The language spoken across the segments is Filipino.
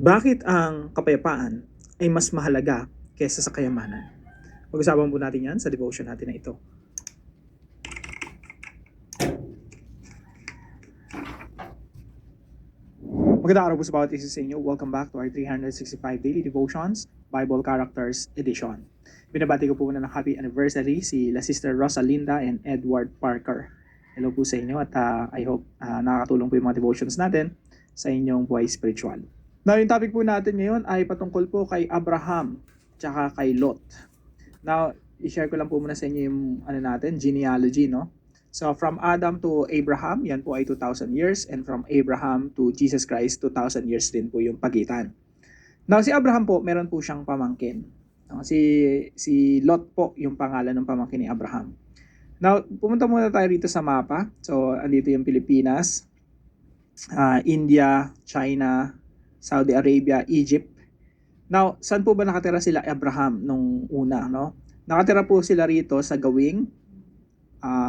Bakit ang kapayapaan ay mas mahalaga kaysa sa kayamanan? Pag-usapan po natin yan sa devotion natin na ito. Magandang araw po sa bawat isa sa inyo. Welcome back to our 365 Daily Devotions, Bible Characters Edition. Binabati ko po muna ng happy anniversary si la Sister Rosalinda and Edward Parker. Hello po sa inyo at I hope nakakatulong po yung mga devotions natin sa inyong buhay spiritual. Now, yung topic po natin ngayon ay patungkol po kay Abraham tsaka kay Lot. Now, i-share ko lang po muna sa inyo yung genealogy, no? So, from Adam to Abraham, yan po ay 2,000 years. And from Abraham to Jesus Christ, 2,000 years din po yung pagitan. Now, si Abraham po, meron po siyang pamangkin. Si Lot po yung pangalan ng pamangkin ni Abraham. Now, pumunta muna tayo rito sa mapa. So, andito yung Pilipinas, India, China, Saudi Arabia, Egypt. Now, saan po ba nakatira sila Abraham nung una, no? Nakatira po sila rito sa gawing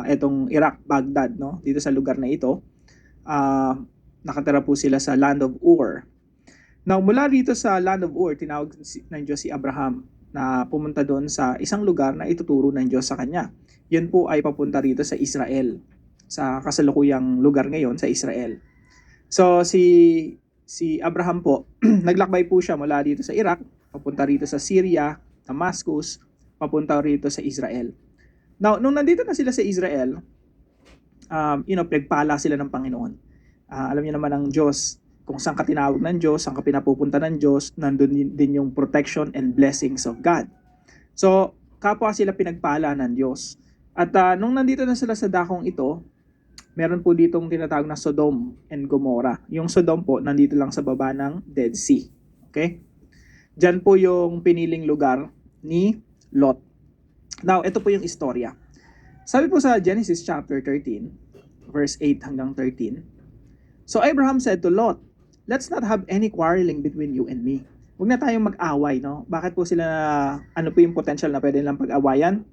etong Iraq, Baghdad, no? Dito sa lugar na ito. Nakatira po sila sa land of Ur. Now, mula dito sa land of Ur, tinawag ng Diyos si Abraham na pumunta doon sa isang lugar na ituturo ng Diyos sa kanya. Yun po ay papunta rito sa Israel, sa kasalukuyang lugar ngayon sa Israel. So, si Abraham po, naglakbay po siya mula dito sa Iraq, papunta rito sa Syria, Damascus, papunta rito sa Israel. Now, nung nandito na sila sa Israel, pinagpala sila ng Panginoon. Alam niyo naman ang Diyos, kung saan ka tinawag ng Diyos, saan ka pinapupunta ng Diyos, nandun din yung protection and blessings of God. So, kapwa sila pinagpala ng Diyos. At nung nandito na sila sa dakong ito, meron po ditong tinatawag na Sodom and Gomorrah. Yung Sodom po, nandito lang sa baba ng Dead Sea. Okay? Diyan po yung piniling lugar ni Lot. Now, ito po yung istorya. Sabi po sa Genesis chapter 13, verse 8 hanggang 13. So Abraham said to Lot, "Let's not have any quarreling between you and me." Huwag na tayong mag-away, no? Bakit po sila, ano po yung potential na pwede nilang pag-awayan?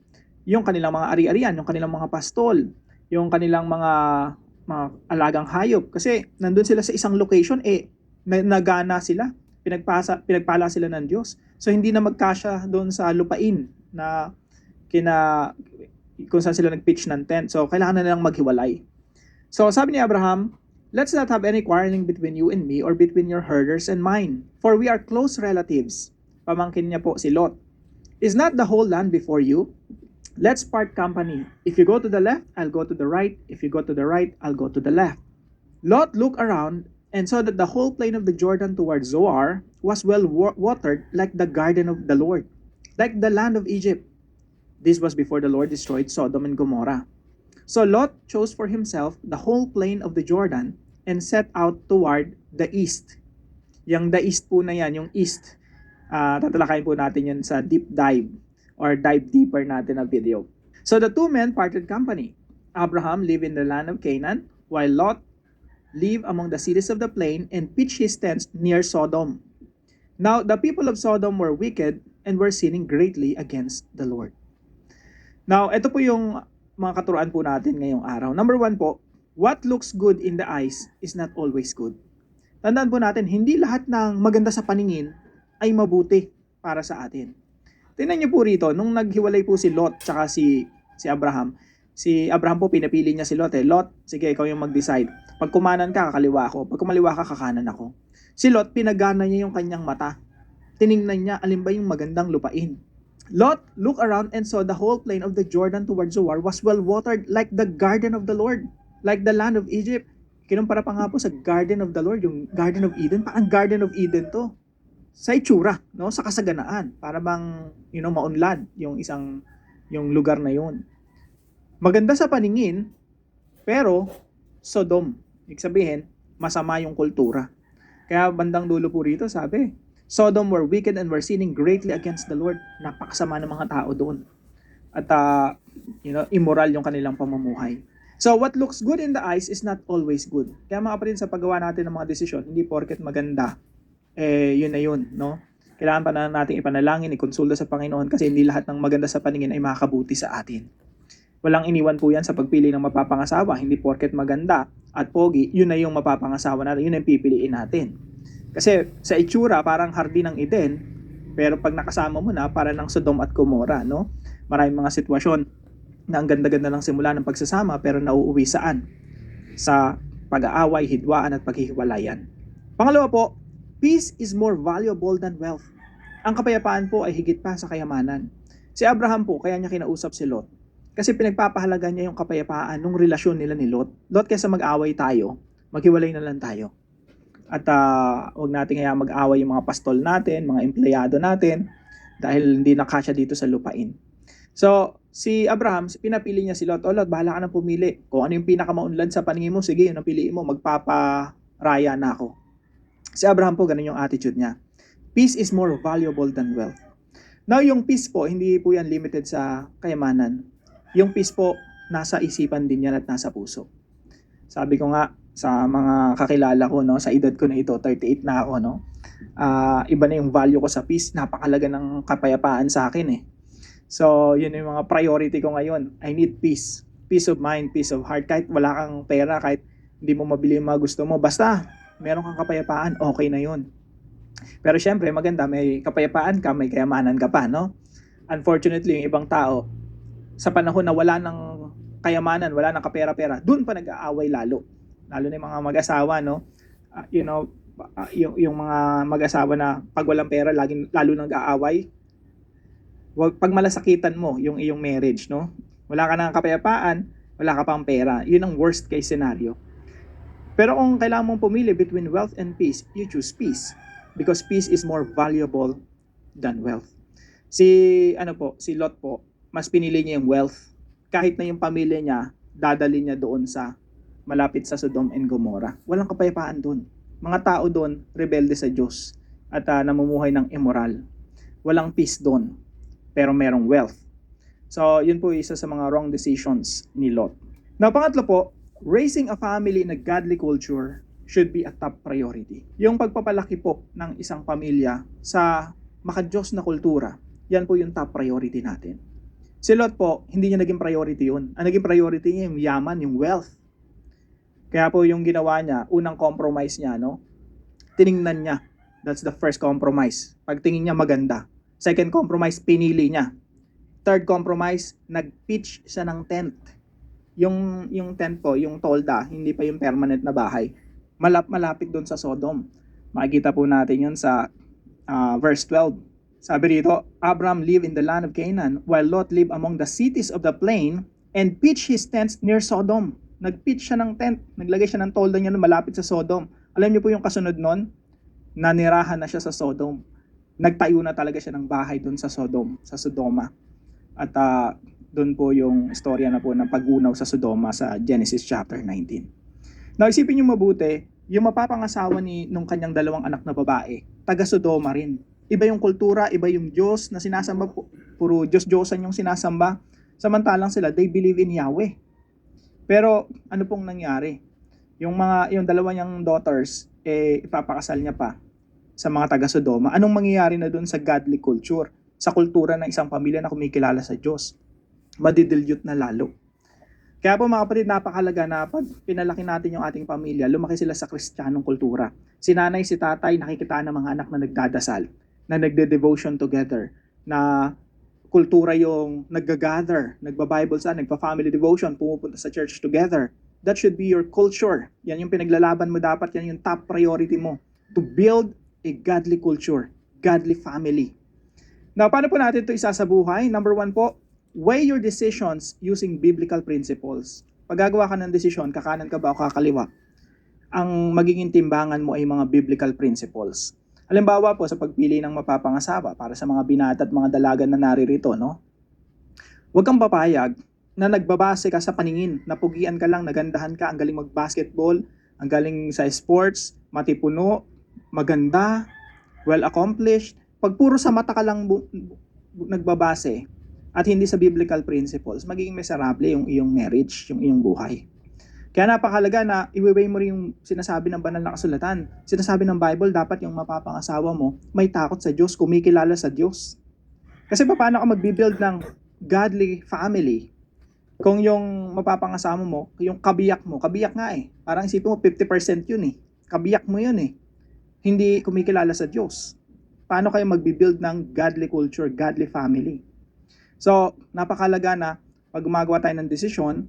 Yung kanilang mga ari-arian, yung kanilang mga pastol, yung kanilang mga alagang hayop. Kasi nandun sila sa isang location, nagana sila. Pinagpala sila ng Diyos. So hindi na magkasya doon sa lupain na kung saan sila nag-pitch ng tent. So, kailangan na nilang maghiwalay. So, sabi ni Abraham, "Let's not have any quarreling between you and me or between your herders and mine, for we are close relatives." Pamangkin niya po si Lot. "Is not the whole land before you? Let's part company. If you go to the left, I'll go to the right. If you go to the right, I'll go to the left." Lot looked around and saw that the whole plain of the Jordan towards Zoar was well watered like the garden of the Lord, like the land of Egypt. This was before the Lord destroyed Sodom and Gomorrah. So Lot chose for himself the whole plain of the Jordan and set out toward the east. Yung the east po na yan, yung east, tatalakayin po natin yan sa deep dive or dive deeper natin na video. So the two men parted company. Abraham lived in the land of Canaan, while Lot lived among the cities of the plain and pitched his tents near Sodom. Now the people of Sodom were wicked and were sinning greatly against the Lord. Now, ito po yung mga katuruan po natin ngayong araw. Number 1 po, what looks good in the eyes is not always good. Tandaan po natin, hindi lahat ng maganda sa paningin ay mabuti para sa atin. Tingnan niyo po rito, nung naghiwalay po si Lot tsaka si Abraham po pinapili niya si Lot. Lot, sige, ikaw yung mag-decide. Pag kumanan ka, kakaliwa ako. Pag kumaliwa ka, kakanan ako. Si Lot, pinagana niya yung kanyang mata. Tiningnan niya, alin ba yung magandang lupain. Lot looked around and saw the whole plain of the Jordan towards Zoar was well watered like the garden of the Lord, like the land of Egypt. Kinumpara pa nga po sa garden of the Lord, yung garden of Eden. Parang garden of Eden to. Sa itsura, no? Sa kasaganaan. Para bang, maunlad yung lugar na yun. Maganda sa paningin, pero Sodom. Ibig sabihin, masama yung kultura. Kaya bandang dulo po rito, sabi, Sodom were wicked and were sinning greatly against the Lord. Napakasama ng mga tao doon. At immoral yung kanilang pamumuhay. So what looks good in the eyes is not always good. Kaya mga kapatid, sa paggawa natin ng mga desisyon, hindi porket maganda, yun na yun, no? Kailangan pa na natin ipanalangin, ikonsulta sa Panginoon kasi hindi lahat ng maganda sa paningin ay makakabuti sa atin. Walang iniwan po yan sa pagpili ng mapapangasawa. Hindi porket maganda at pogi, yun na yung mapapangasawa natin, yun ang pipiliin natin. Kasi sa itsura, parang hardin ng Eden, pero pag nakasama mo na, para ng Sodom at Gomorrah, no? Maraming mga sitwasyon na ang ganda-ganda ng simula ng pagsasama, pero nauuwi saan? Sa pag-aaway, hidwaan at paghihiwalayan. Pangalawa po, peace is more valuable than wealth. Ang kapayapaan po ay higit pa sa kayamanan. Si Abraham po, kaya niya kinausap si Lot. Kasi pinagpapahalaga niya yung kapayapaan ng relasyon nila ni Lot. Lot, kaysa mag-away tayo, maghiwalay na lang tayo. At huwag natin kaya mag-away yung mga pastol natin, mga empleyado natin, dahil hindi nakasya dito sa lupain. So, si Abraham, pinapili niya si Lot. O Lot, bahala ka nang pumili. Kung ano yung pinakamaunlad sa paningin mo, sige, yun ang piliin mo, magpaparaya na ako. Si Abraham po, ganun yung attitude niya. Peace is more valuable than wealth. Now, yung peace po, hindi po yan limited sa kayamanan. Yung peace po, nasa isipan din yan at nasa puso. Sabi ko nga, sa mga kakilala ko, no, sa edad ko na ito, 38 na ako, no, iba na yung value ko sa peace. Napakalaga ng kapayapaan sa akin eh. So, yun yung mga priority ko ngayon. I need peace. Peace of mind, peace of heart. Kahit wala kang pera, kahit hindi mo mabili yung mga gusto mo, basta meron kang kapayapaan, okay na yun. Pero syempre, maganda, may kapayapaan ka, may kayamanan ka pa, no? Unfortunately, yung ibang tao, sa panahon na wala ng kayamanan, wala ng kapera-pera, dun pa nag-aaway lalo. Lalo na yung mga mag-asawa, no? Yung mga mag-asawa na pag walang pera, lalo nang aaway. Pag malasakitan mo yung iyong marriage, no? Wala ka ng kapayapaan, wala ka pang pera. Yun ang worst case scenario. Pero kung kailangan mong pumili between wealth and peace, you choose peace. Because peace is more valuable than wealth. Si Lot po, mas pinili niya yung wealth. Kahit na yung pamilya niya, dadali niya doon sa malapit sa Sodom and Gomorrah. Walang kapayapaan doon. Mga tao doon, rebelde sa Diyos at namumuhay ng immoral. Walang peace doon, pero merong wealth. So, yun po isa sa mga wrong decisions ni Lot. Now, pangatlo po, raising a family in a godly culture should be a top priority. Yung pagpapalaki po ng isang pamilya sa maka-Diyos na kultura, yan po yung top priority natin. Si Lot po, hindi niya naging priority yun. Ang naging priority niya yung yaman, yung wealth. Kaya po yung ginawa niya, unang compromise niya, no? Tiningnan niya. That's the first compromise. Pagtingin niya maganda. Second compromise, pinili niya. Third compromise, nag-pitch siya ng tent. Yung tent po, yung tolda, hindi pa yung permanent na bahay. Malapit doon sa Sodom. Makikita po natin yun sa verse 12. Sabi rito, Abram lived in the land of Canaan, while Lot lived among the cities of the plain and pitched his tents near Sodom. Nag-pitch siya ng tent, naglagay siya ng tolda niya malapit sa Sodom. Alam niyo po yung kasunod nun? Nanirahan na siya sa Sodom. Nagtayo na talaga siya ng bahay doon sa Sodom, sa Sodoma. At doon po yung istorya na po ng pag-unaw sa Sodoma sa Genesis chapter 19. Now, isipin niyo mabuti, yung mapapangasawa nung kanyang dalawang anak na babae, taga Sodoma rin. Iba yung kultura, iba yung Diyos na sinasamba, puro Diyos-Diyosan yung sinasamba. Samantalang sila, they believe in Yahweh. Pero ano pong nangyari? Yung dalawa niyang daughters, ipapakasal niya pa sa mga taga Sodoma. Anong mangyayari na doon sa godly culture, sa kultura ng isang pamilya na kumikilala sa Diyos? Madidilyute na lalo. Kaya po mga kapatid, napakalaga na pag pinalaki natin yung ating pamilya, lumaki sila sa Kristiyanong kultura. Si nanay, si tatay, nakikita ng mga anak na nagdadasal, na nagde-devotion together, na kultura yung nagga-gather, nagba-Bible nagpa-family devotion, pumupunta sa church together. That should be your culture. Yan yung pinaglalaban mo dapat, yan yung top priority mo. To build a godly culture, godly family. Now, paano po natin ito isasabuhay? Number 1 po, weigh your decisions using biblical principles. Pag gagawa ka ng desisyon, kakanan ka ba o kakaliwa? Ang magiging timbangan mo ay mga biblical principles. Halimbawa po sa pagpili ng mapapangasawa para sa mga binata at mga dalaga na naririto, no? Huwag kang papayag na nagbabase ka sa paningin, napugian ka lang, nagandahan ka, ang galing mag-basketball, ang galing sa sports, matipuno, maganda, well-accomplished. Pag puro sa mata ka lang nagbabase at hindi sa biblical principles, magiging miserable yung iyong marriage, yung iyong buhay. Kaya napakalaga na i-weigh mo rin yung sinasabi ng banal na kasulatan. Sinasabi ng Bible, dapat yung mapapangasawa mo may takot sa Diyos, kumikilala sa Diyos. Kasi paano ka magbibuild ng godly family kung yung mapapangasawa mo, yung kabiyak nga eh. Parang isipin mo 50% yun eh. Kabiyak mo yun eh. hindi kumikilala sa Diyos? Paano kayo magbi-build ng godly culture, godly family? So, napakalaga na pag gumagawa tayo ng desisyon,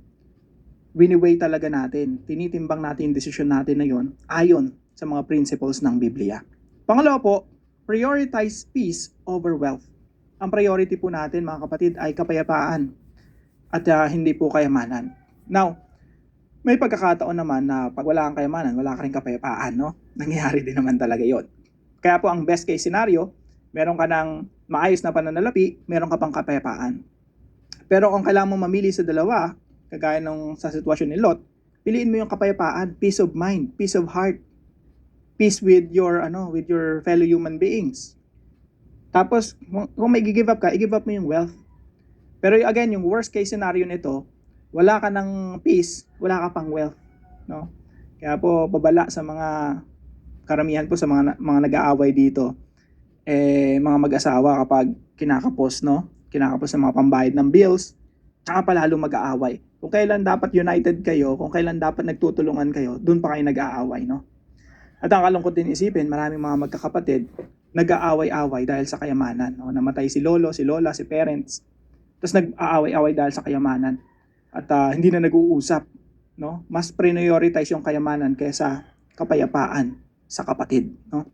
wini-weigh talaga natin. Tinitimbang natin yung desisyon natin na yon ayon sa mga principles ng Biblia. Pangalawa po, prioritize peace over wealth. Ang priority po natin, mga kapatid, ay kapayapaan at hindi po kayamanan. Now, may pagkakataon naman na pag wala kang kayamanan, wala ka rin kapayapaan, no? Nangyayari din naman talaga yon. Kaya po ang best case scenario, meron ka ng maayos na pananalapi, meron ka pang kapayapaan. Pero kung kailangan mo mamili sa dalawa, kagaya nung sa sitwasyon ni Lot, piliin mo yung kapayapaan, peace of mind, peace of heart, peace with your fellow human beings. Tapos kung may give up ka, i-give up mo yung wealth. Pero again, yung worst case scenario nito, wala ka ng peace, wala ka pang wealth, no? Kaya po babala sa mga karamihan po sa mga nag-aaway dito, mga mag-asawa kapag kinakapos, no? Kinakapos sa mga pambayad ng bills, tsaka pa lalo mag-aaway. Kung kailan dapat united kayo, kung kailan dapat nagtutulungan kayo, doon pa kayo nag-aaway, no? At ang kalungkot din isipin, maraming mga magkakapatid nag-aaway-away dahil sa kayamanan, no? Namatay si lolo, si lola, si parents. Tapos nag-aaway-away dahil sa kayamanan. At hindi na nag-uusap, no? Mas prioritize yung kayamanan kaysa kapayapaan sa kapatid, no?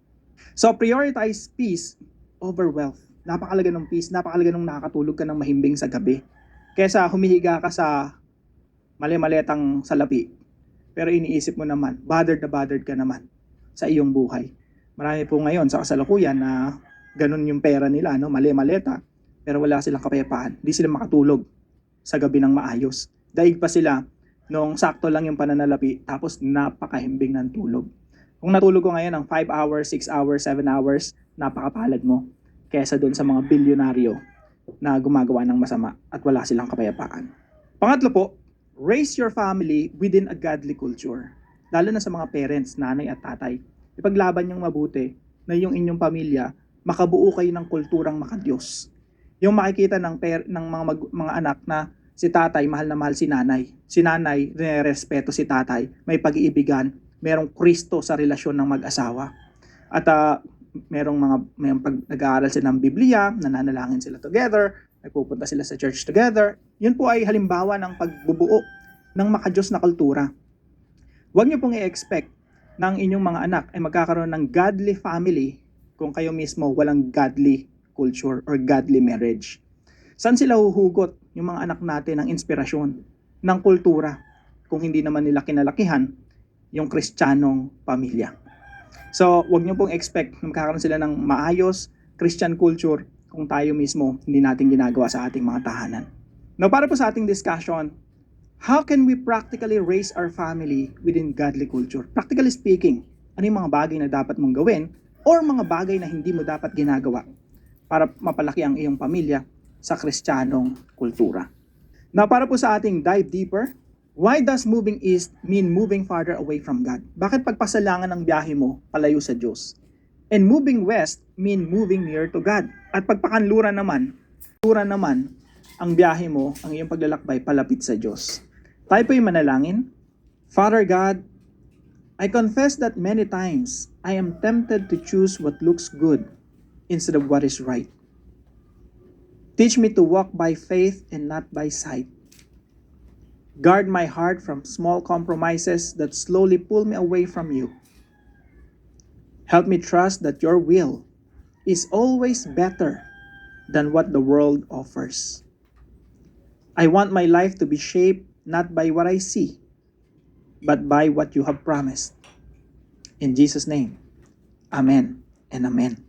So prioritize peace over wealth. Napakalaga ng peace, napakalaga ng nakakatulog ka ng mahimbing sa gabi. Kaysa humihiga ka sa mali-maletang salapi. Pero iniisip mo naman, bothered ka naman sa iyong buhay. Marami po ngayon sa kasalukuyan na ganun yung pera nila, no? Mali-maleta, pero wala silang kapayapaan. Hindi sila makatulog sa gabi ng maayos. Daig pa sila nung sakto lang yung pananalapi, tapos napakahimbing ng tulog. Kung natulog ko ngayon ng 5 hours, 6 hours, 7 hours, napakapalad mo kaysa doon sa mga bilyonaryo na gumagawa ng masama at wala silang kapayapaan. Pangatlo po, raise your family within a godly culture. Lalo na sa mga parents, nanay at tatay. Ipaglaban niyong mabuti na yung inyong pamilya, makabuo kayo ng kulturang makadiyos. Yung makikita ng mga anak na si tatay, mahal na mahal si nanay. Si nanay, respeto si tatay. May pag-iibigan. Merong Kristo sa relasyon ng mag-asawa. At merong pag nag-aaral sila ng Biblia, nananalangin sila together, nagpupunta sila sa church together. Yun po ay halimbawa ng pagbubuo ng makadiyos na kultura. Huwag niyo pong i-expect na ang inyong mga anak ay magkakaroon ng godly family kung kayo mismo walang godly culture or godly marriage. Saan sila huhugot yung mga anak natin ng inspirasyon, ng kultura, kung hindi naman nila kinalakihan yung Kristiyanong pamilya? So, wag niyo pong expect na magkakaroon sila ng maayos Christian culture kung tayo mismo hindi natin ginagawa sa ating mga tahanan. Now, para po sa ating discussion, how can we practically raise our family within godly culture? Practically speaking, ano yung mga bagay na dapat mong gawin or mga bagay na hindi mo dapat ginagawa para mapalaki ang iyong pamilya sa Kristiyanong kultura? Now, para po sa ating dive deeper, why does moving east mean moving farther away from God? Bakit pagpasalangan ng biyahe mo palayo sa Diyos? And moving west mean moving near to God. At pagpakanluran naman ang biyahe mo, ang iyong paglalakbay palapit sa Diyos. Tayo po'y manalangin. Father God, I confess that many times I am tempted to choose what looks good instead of what is right. Teach me to walk by faith and not by sight. Guard my heart from small compromises that slowly pull me away from you. Help me trust that your will is always better than what the world offers. I want my life to be shaped not by what I see, but by what you have promised. In Jesus' name, Amen and Amen.